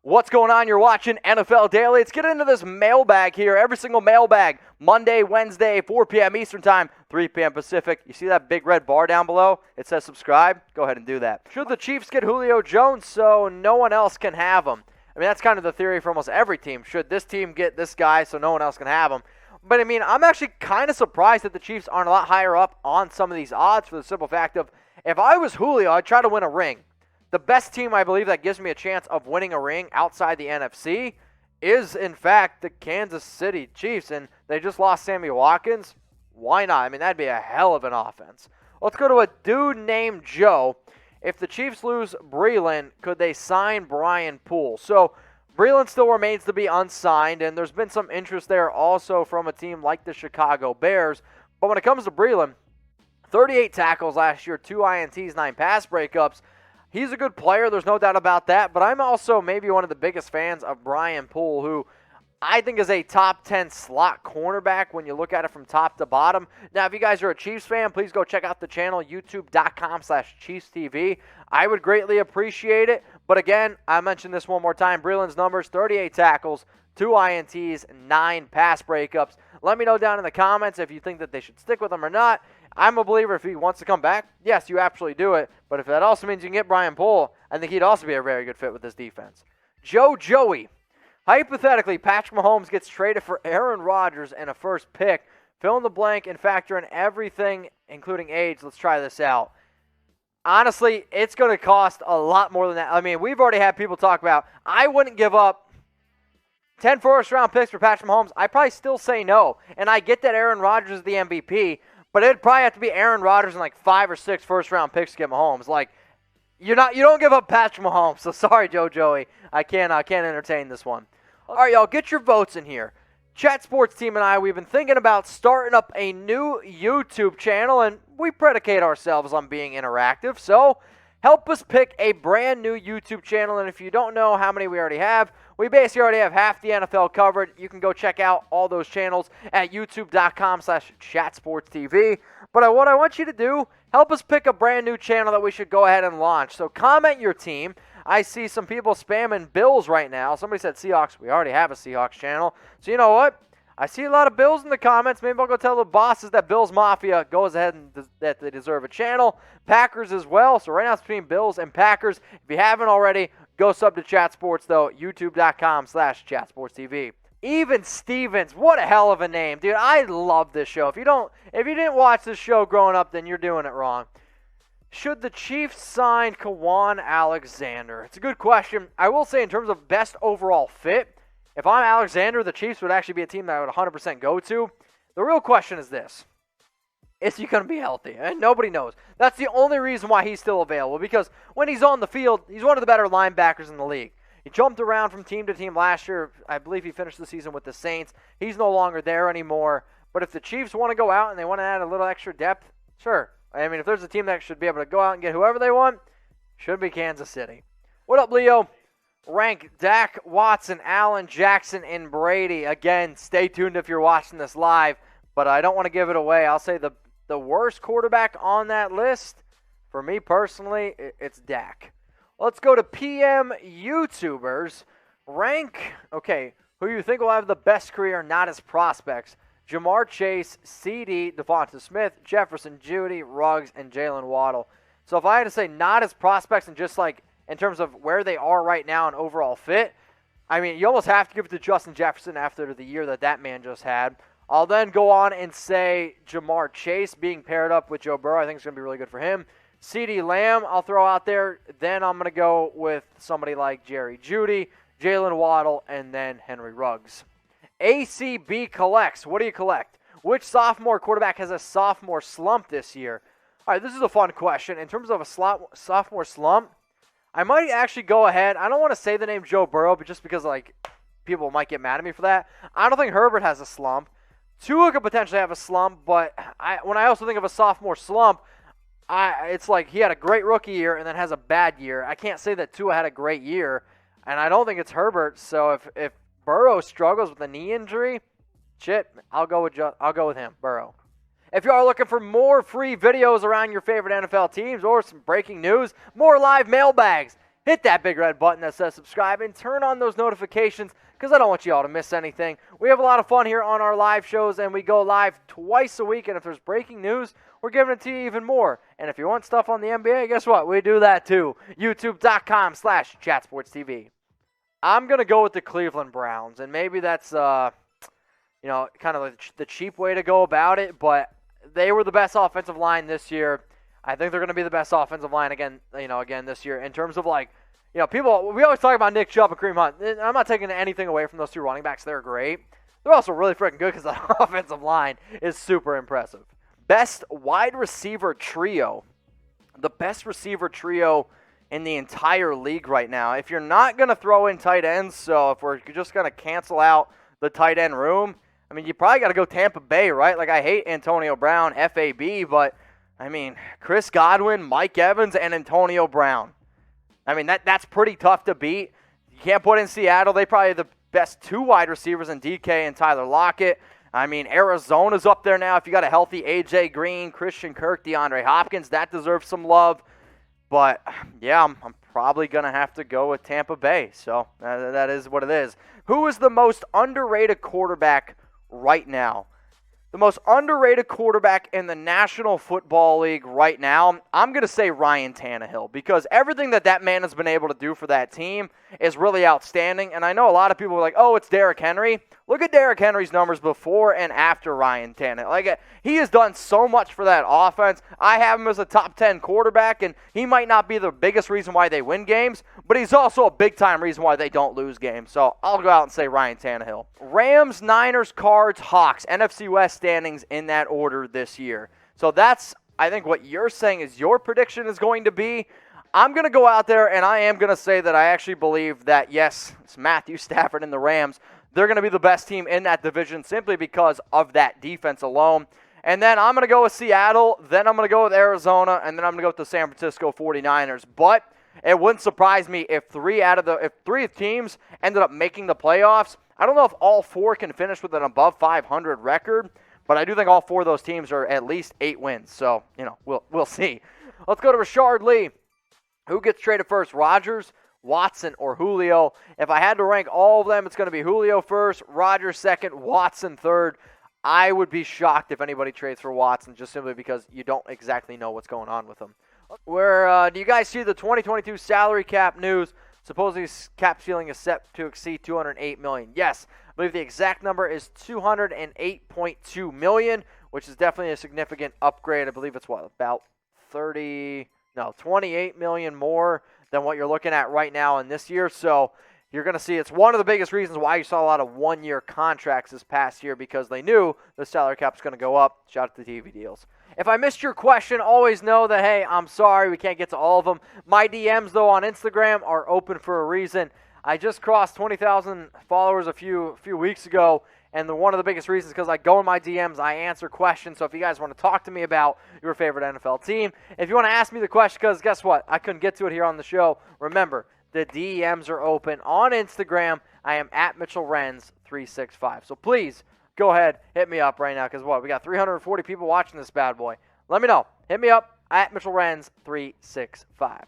What's going on? You're watching NFL Daily. Let's get into this mailbag here. Every single mailbag, Monday, Wednesday, 4 p.m. Eastern Time, 3 p.m. Pacific. You see that big red bar down below? It says subscribe. Go ahead and do that. Should the Chiefs get Julio Jones so no one else can have him? I mean, that's kind of the theory for almost every team. Should this team get this guy so no one else can have him? But, I mean, I'm actually kind of surprised that the Chiefs aren't a lot higher up on some of these odds for the simple fact of if I was Julio, I'd try to win a ring. The best team, I believe, that gives me a chance of winning a ring outside the NFC is, in fact, the Kansas City Chiefs, and they just lost Sammy Watkins. Why not? I mean, that'd be a hell of an offense. Let's go to a dude named Joe. If the Chiefs lose Breeland, could they sign Brian Poole? So, Breeland still remains to be unsigned, and there's been some interest there also from a team like the Chicago Bears. But when it comes to Breeland, 38 tackles last year, 2 INTs, 9 pass breakups. He's a good player, there's no doubt about that, but I'm also maybe one of the biggest fans of Brian Poole, who I think is a top 10 slot cornerback when you look at it from top to bottom. Now, if you guys are a Chiefs fan, please go check out the channel, youtube.com/ChiefsTV. I would greatly appreciate it, but again, I mentioned this one more time, Breeland's numbers, 38 tackles, 2 INTs, 9 pass breakups. Let me know down in the comments if you think that they should stick with him or not. I'm a believer if he wants to come back, yes, you absolutely do it. But if that also means you can get Brian Poole, I think he'd also be a very good fit with this defense. Joey. Hypothetically, Patrick Mahomes gets traded for Aaron Rodgers and a first pick. Fill in the blank and factor in everything, including age. Let's try this out. Honestly, it's going to cost a lot more than that. I mean, we've already had people talk about, I wouldn't give up 10 first-round picks for Patrick Mahomes. I'd probably still say no. And I get that Aaron Rodgers is the MVP, but it'd probably have to be Aaron Rodgers and like 5 or 6 first-round picks to get Mahomes. Like, you don't give up Patrick Mahomes. So sorry, Joey. I can't entertain this one. All right, y'all, get your votes in here. Chat Sports Team and I, we've been thinking about starting up a new YouTube channel, and we predicate ourselves on being interactive. So help us pick a brand new YouTube channel, and if you don't know how many we already have, we basically already have half the NFL covered. You can go check out all those channels at youtube.com/chatsportstv. But what I want you to do, help us pick a brand new channel that we should go ahead and launch. So comment your team. I see some people spamming Bills right now. Somebody said Seahawks. We already have a Seahawks channel. So you know what? I see a lot of Bills in the comments. Maybe I'll go tell the bosses that Bills Mafia goes ahead and that they deserve a channel. Packers as well. So right now it's between Bills and Packers. If you haven't already, go sub to Chat Sports, though, youtube.com/chatsportstv. Even Stevens, what a hell of a name. Dude, I love this show. If you didn't watch this show growing up, then you're doing it wrong. Should the Chiefs sign Kwon Alexander? It's a good question. I will say in terms of best overall fit, if I'm Alexander, the Chiefs would actually be a team that I would 100% go to. The real question is this. Is he going to be healthy? And nobody knows. That's the only reason why he's still available, because when he's on the field, he's one of the better linebackers in the league. He jumped around from team to team last year. I believe he finished the season with the Saints. He's no longer there anymore. But if the Chiefs want to go out and they want to add a little extra depth, sure. I mean, if there's a team that should be able to go out and get whoever they want, should be Kansas City. What up, Leo? Rank Dak, Watson, Allen, Jackson, and Brady. Again, stay tuned if you're watching this live, but I don't want to give it away. I'll say the worst quarterback on that list, for me personally, it's Dak. Let's go to PM YouTubers. Rank, okay, who you think will have the best career, not as prospects. Jamar Chase, CD, Devonta Smith, Jefferson, Judy, Ruggs, and Jalen Waddle. So if I had to say not as prospects and just like in terms of where they are right now and overall fit, I mean, you almost have to give it to Justin Jefferson after the year that man just had. I'll then go on and say Jamar Chase being paired up with Joe Burrow. I think it's going to be really good for him. CeeDee Lamb, I'll throw out there. Then I'm going to go with somebody like Jerry Jeudy, Jalen Waddle, and then Henry Ruggs. ACB collects. What do you collect? Which sophomore quarterback has a sophomore slump this year? All right, this is a fun question. In terms of a sophomore slump, I might actually go ahead. I don't want to say the name Joe Burrow, but just because like people might get mad at me for that. I don't think Herbert has a slump. Tua could potentially have a slump, but when I also think of a sophomore slump, it's like he had a great rookie year and then has a bad year. I can't say that Tua had a great year, and I don't think it's Herbert. So if Burrow struggles with a knee injury, shit, I'll go with him, Burrow. If you are looking for more free videos around your favorite NFL teams or some breaking news, more live mailbags, hit that big red button that says subscribe and turn on those notifications because I don't want you all to miss anything. We have a lot of fun here on our live shows, and we go live twice a week, and if there's breaking news, we're giving it to you even more. And if you want stuff on the NBA, guess what? We do that too. YouTube.com/ChatSportsTV. I'm going to go with the Cleveland Browns, and maybe that's kind of like the cheap way to go about it, but they were the best offensive line this year. I think they're going to be the best offensive line again this year in terms of people. We always talk about Nick Chubb and Kareem Hunt. I'm not taking anything away from those two running backs. They're great. They're also really freaking good because the offensive line is super impressive. Best wide receiver trio. The best receiver trio in the entire league right now. If you're not going to throw in tight ends, so if we're just going to cancel out the tight end room, I mean, you probably got to go Tampa Bay, right? Like, I hate Antonio Brown, FAB, but, I mean, Chris Godwin, Mike Evans, and Antonio Brown. I mean, that's pretty tough to beat. You can't put in Seattle. They probably have the best two wide receivers in DK and Tyler Lockett. I mean, Arizona's up there now. If you got a healthy A.J. Green, Christian Kirk, DeAndre Hopkins, that deserves some love. But, yeah, I'm probably going to have to go with Tampa Bay. So, that is what it is. Who is the most underrated quarterback right now? The most underrated quarterback in the National Football League right now, I'm going to say Ryan Tannehill, because everything that man has been able to do for that team is really outstanding. And I know a lot of people are like, oh, it's Derrick Henry. Look at Derrick Henry's numbers before and after Ryan Tannehill. He has done so much for that offense. I have him as a top 10 quarterback, and he might not be the biggest reason why they win games, but he's also a big-time reason why they don't lose games. So I'll go out and say Ryan Tannehill. Rams, Niners, Cards, Hawks, NFC West standings in that order this year. So that's, I think, what you're saying is your prediction is going to be. I'm going to go out there, and I am going to say that I actually believe that, yes, it's Matthew Stafford and the Rams. They're going to be the best team in that division simply because of that defense alone. And then I'm going to go with Seattle, then I'm going to go with Arizona, and then I'm going to go with the San Francisco 49ers. But it wouldn't surprise me if three teams ended up making the playoffs. I don't know if all four can finish with an above 500 record, but I do think all four of those teams are at least 8 wins. So, we'll see. Let's go to Rashard Lee. Who gets traded first, Rodgers, Watson, or Julio? If I had to rank all of them, it's going to be Julio first, Rodgers second, Watson third. I would be shocked if anybody trades for Watson just simply because you don't exactly know what's going on with him. Do you guys see the 2022 salary cap news? Supposedly cap ceiling is set to exceed $208 million. Yes, I believe the exact number is $208.2 million, which is definitely a significant upgrade. I believe it's about 28 million more than what you're looking at right now in this year. So you're going to see it's one of the biggest reasons why you saw a lot of one-year contracts this past year, because they knew the salary cap is going to go up. Shout out to the TV deals. If I missed your question, always know that, hey, I'm sorry, we can't get to all of them. My DMs, though, on Instagram are open for a reason. I just crossed 20,000 followers a few weeks ago, and one of the biggest reasons is because I go in my DMs, I answer questions. So if you guys want to talk to me about your favorite NFL team, if you want to ask me the question, because guess what? I couldn't get to it here on the show. Remember, the DMs are open on Instagram. I am at Mitchell Renz 365. So please go ahead, hit me up right now, because we got 340 people watching this bad boy. Let me know. Hit me up at Mitchell Renz 365.